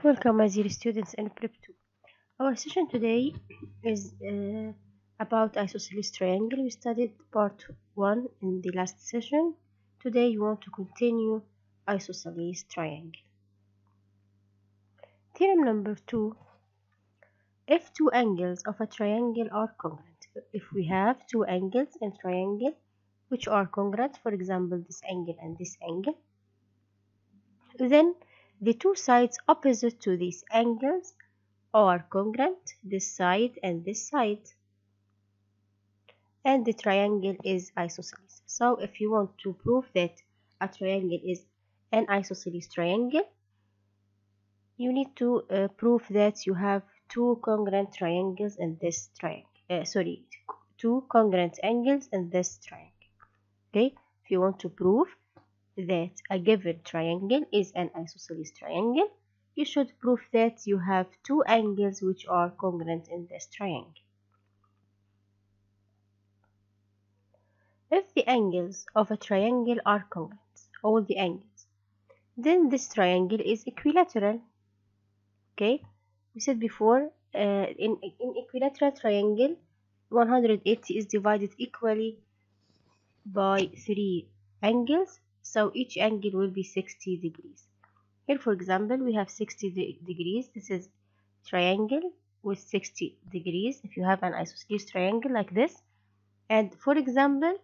Welcome, my dear students in Prep 2. Our session today is about isosceles triangle. We studied part 1 in the last session. Today we want to continue isosceles triangle. Theorem number 2. If two angles of a triangle are congruent. If we have two angles in triangle which are congruent, for example this angle and this angle, then the two sides opposite to these angles are congruent, this side and this side, and the triangle is isosceles. So if you want to prove that a triangle is an isosceles triangle, you need to prove that you have two congruent triangles in this triangle. Two congruent angles in this triangle. Okay, if you want to prove that a given triangle is an isosceles triangle, you should prove that you have two angles which are congruent in this triangle. If the angles of a triangle are congruent, all the angles, then this triangle is equilateral. Okay, we said before in equilateral triangle 180 is divided equally by 3 angles, so each angle will be 60 degrees. Here for example we have 60 degrees. This is triangle with 60 degrees if you have an isosceles triangle like this, and for example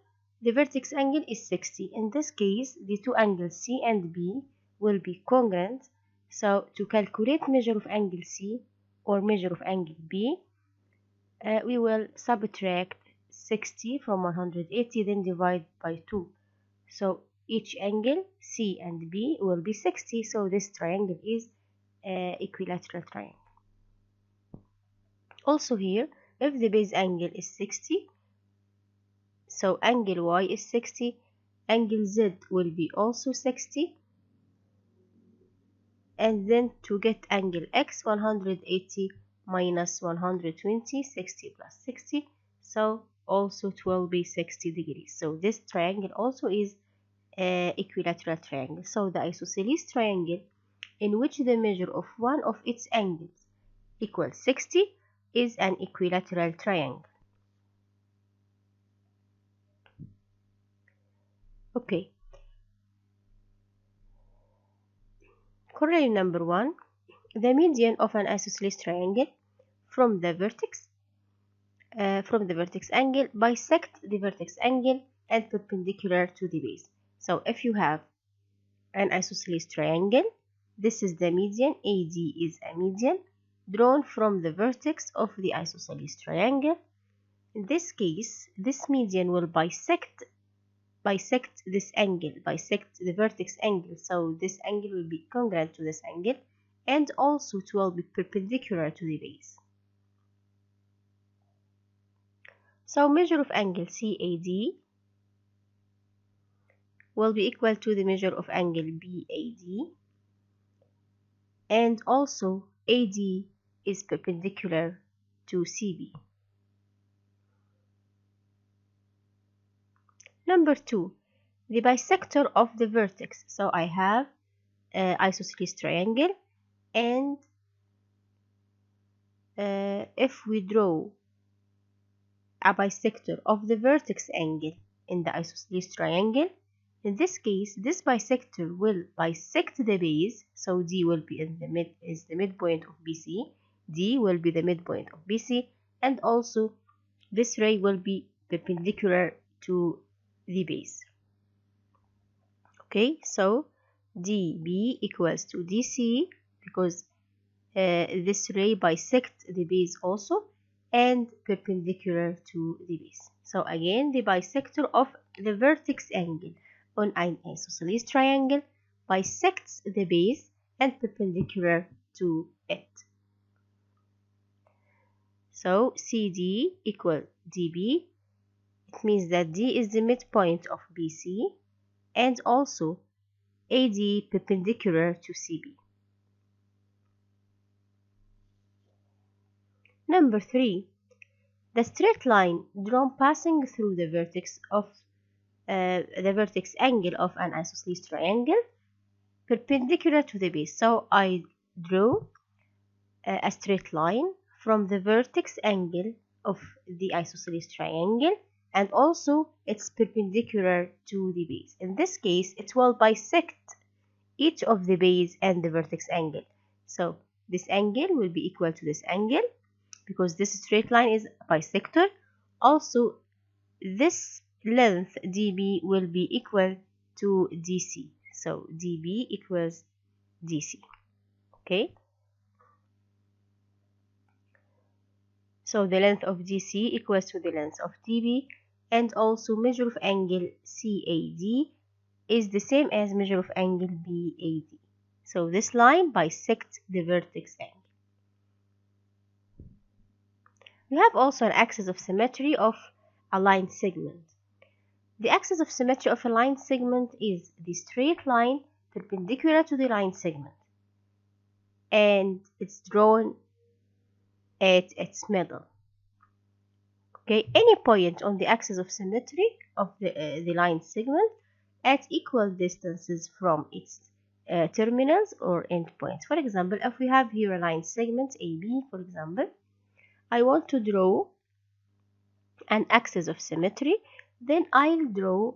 the vertex angle is 60. In this case the two angles C and B will be congruent, so to calculate measure of angle C or measure of angle B, we will subtract 60 from 180, then divide by 2. So each angle C and B will be 60. So this triangle is equilateral triangle. Also here, if the base angle is 60, so angle Y is 60, angle Z will be also 60, and then to get angle X, 180 minus 120, 60 plus 60, so also it will be 60 degrees. So this triangle also is equilateral triangle. So the isosceles triangle in which the measure of one of its angles equals 60 is an equilateral triangle. Okay. Corollary number 1. The median of an isosceles triangle from the vertex angle bisect the vertex angle and perpendicular to the base. So if you have an isosceles triangle, this is the median, AD is a median drawn from the vertex of the isosceles triangle. In this case, this median will bisect this angle, bisect the vertex angle, so this angle will be congruent to this angle, and also it will be perpendicular to the base. So measure of angle CAD will be equal to the measure of angle BAD, and also AD is perpendicular to CB. Number 2, the bisector of the vertex. So I have isosceles triangle, and if we draw a bisector of the vertex angle in the isosceles triangle, in this case this bisector will bisect the base, so D will be in the midpoint of BC, D will be the midpoint of BC, and also this ray will be perpendicular to the base. Okay, so DB equals to DC because this ray bisects the base also and perpendicular to the base. So again, the bisector of the vertex angle on an isosceles triangle bisects the base and perpendicular to it. So CD equal DB. It means that D is the midpoint of BC and also AD perpendicular to CB. Number 3. The straight line drawn passing through the vertex angle of an isosceles triangle perpendicular to the base. So I draw a straight line from the vertex angle of the isosceles triangle, and also it's perpendicular to the base. In this case, it will bisect each of the base and the vertex angle. So this angle will be equal to this angle because this straight line is bisector. Also, this length dB will be equal to DC. So dB equals DC. Okay. So the length of DC equals to the length of dB, and also measure of angle CAD is the same as measure of angle BAD. So this line bisects the vertex angle. We have also an axis of symmetry of a line segment. The axis of symmetry of a line segment is the straight line perpendicular to the line segment, and it's drawn at its middle. Okay, any point on the axis of symmetry of the line segment at equal distances from its terminals or endpoints. For example, if we have here a line segment AB, for example, I want to draw an axis of symmetry, then I'll draw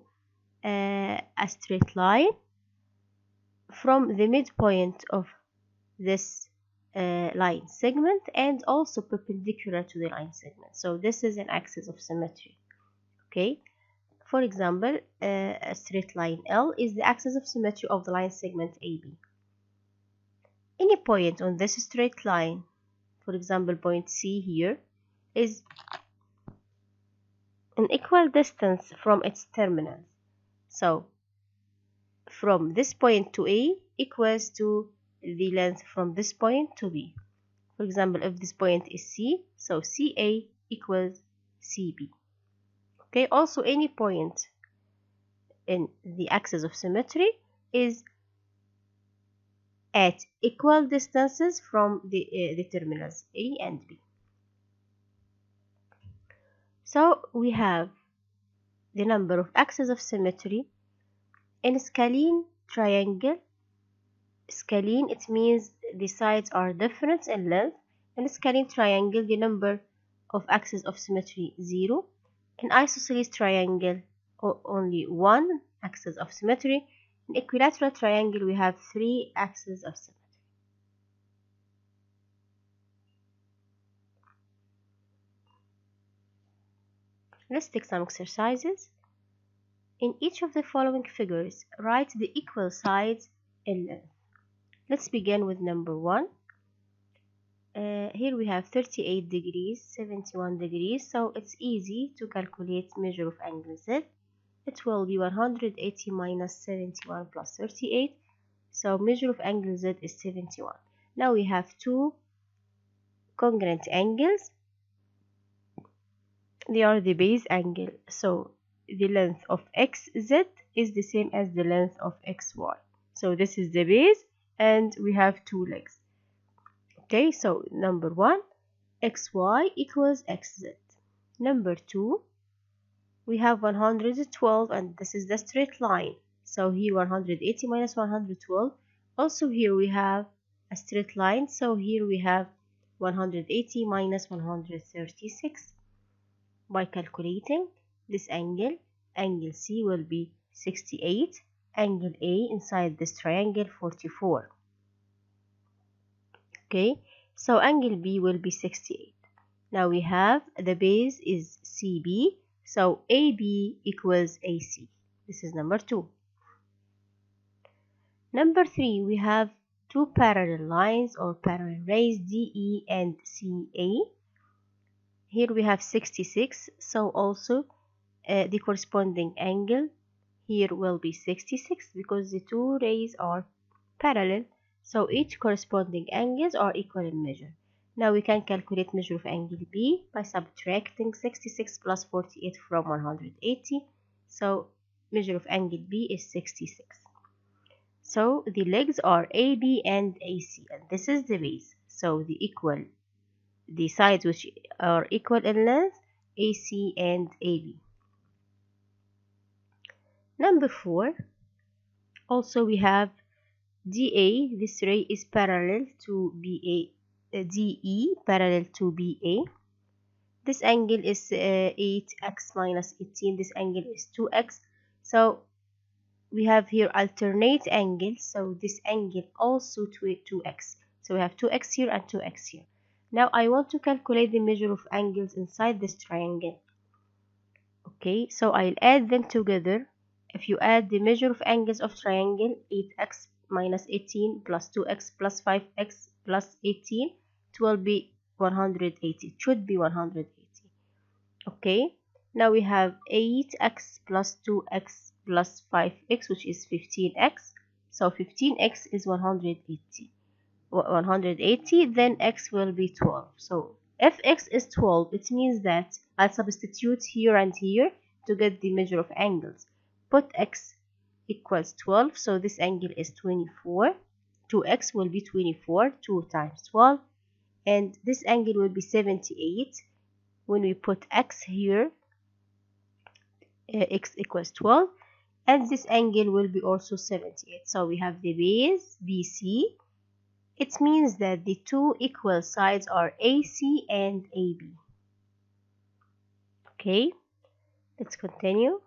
a straight line from the midpoint of this line segment and also perpendicular to the line segment. So this is an axis of symmetry. Okay, for example, a straight line L is the axis of symmetry of the line segment AB. Any point on this straight line, for example point C here, is an equal distance from its terminals. So from this point to A equals to the length from this point to B. For example, if this point is C, so CA equals CB. Okay, also any point in the axis of symmetry is at equal distances from the terminals A and B. So we have the number of axes of symmetry in a scalene triangle. Scalene, it means the sides are different in length. In a scalene triangle, the number of axes of symmetry 0. In isosceles triangle, only 1 axis of symmetry. In equilateral triangle, we have 3 axes of symmetry. Let's take some exercises. In each of the following figures, write the equal sides in length. Let's begin with number 1. Here we have 38 degrees, 71 degrees, so it's easy to calculate measure of angle Z. It will be 180 minus 71 plus 38, so measure of angle Z is 71. Now we have two congruent angles. They are the base angle, so the length of XZ is the same as the length of XY. So this is the base, and we have two legs. Okay, so number 1, XY equals XZ. Number 2, we have 112, and this is the straight line. So here 180 minus 112. Also here we have a straight line, so here we have 180 minus 136. By calculating this angle, angle C will be 68, angle A inside this triangle 44. Okay, so angle B will be 68. Now we have the base is CB, so AB equals AC. This is number 2. Number 3, we have two parallel lines or parallel rays DE and CA. Here we have 66, so also the corresponding angle here will be 66 because the two rays are parallel, so each corresponding angles are equal in measure. Now we can calculate measure of angle B by subtracting 66 plus 48 from 180, so measure of angle B is 66. So the legs are AB and AC, and this is the base, so the sides which are equal in length, AC and AB. Number 4, also we have DA, this ray is parallel to BA, DE parallel to BA. This angle is 8x minus 18. This angle is 2x. So we have here alternate angles. So this angle also 2x. So we have 2x here and 2x here. Now I want to calculate the measure of angles inside this triangle. Okay, so I'll add them together. If you add the measure of angles of triangle, 8x minus 18 plus 2x plus 5x plus 18, it will be 180. It should be 180. Okay, now we have 8x plus 2x plus 5x, which is 15x. So 15x is 180. 180, then x will be 12. So if x is 12, it means that I'll substitute here and here to get the measure of angles. Put x equals 12, so this angle is 24. 2x will be 24, 2 times 12, and this angle will be 78. When we put x here, x equals 12, and this angle will be also 78. So we have the base BC. It means that the two equal sides are AC and AB. Okay, let's continue.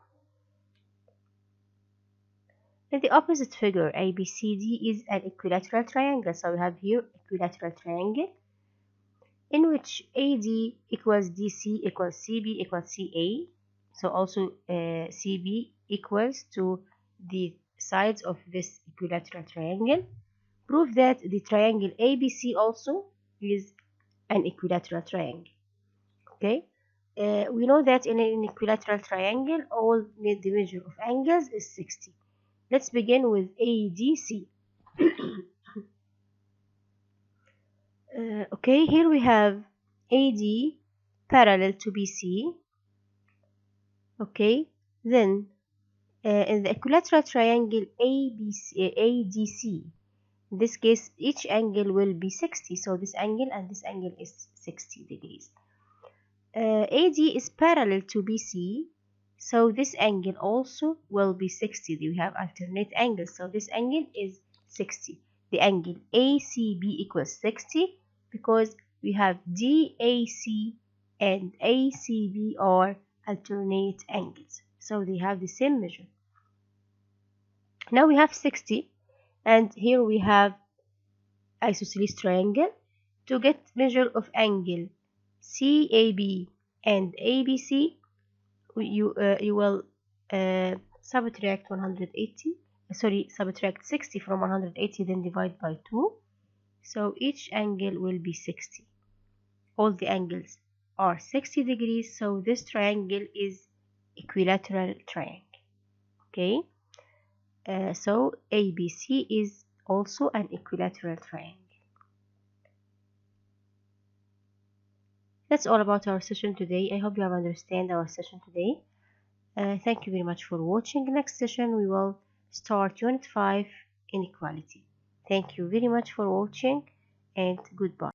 In the opposite figure, ABCD is an equilateral triangle. So we have here equilateral triangle in which AD equals DC equals CB equals CA. So also CB equals to the sides of this equilateral triangle. Prove that the triangle ABC also is an equilateral triangle. Okay, we know that in an equilateral triangle, all the measure of angles is 60. Let's begin with ADC. Okay, here we have AD parallel to BC. Okay, then in the equilateral triangle ADC, in this case, each angle will be 60. So this angle and this angle is 60 degrees. AD is parallel to BC. So this angle also will be 60. We have alternate angles. So this angle is 60. The angle ACB equals 60 because we have DAC and ACB are alternate angles. So they have the same measure. Now we have 60. And here we have isosceles triangle. To get measure of angle CAB and ABC, you will subtract 60 from 180, then divide by 2. So each angle will be 60. All the angles are 60 degrees. So this triangle is equilateral triangle. Okay. So ABC is also an equilateral triangle. That's all about our session today. I hope you have understand our session today. Thank you very much for watching. Next session we will start Unit 5, Inequality. Thank you very much for watching and goodbye.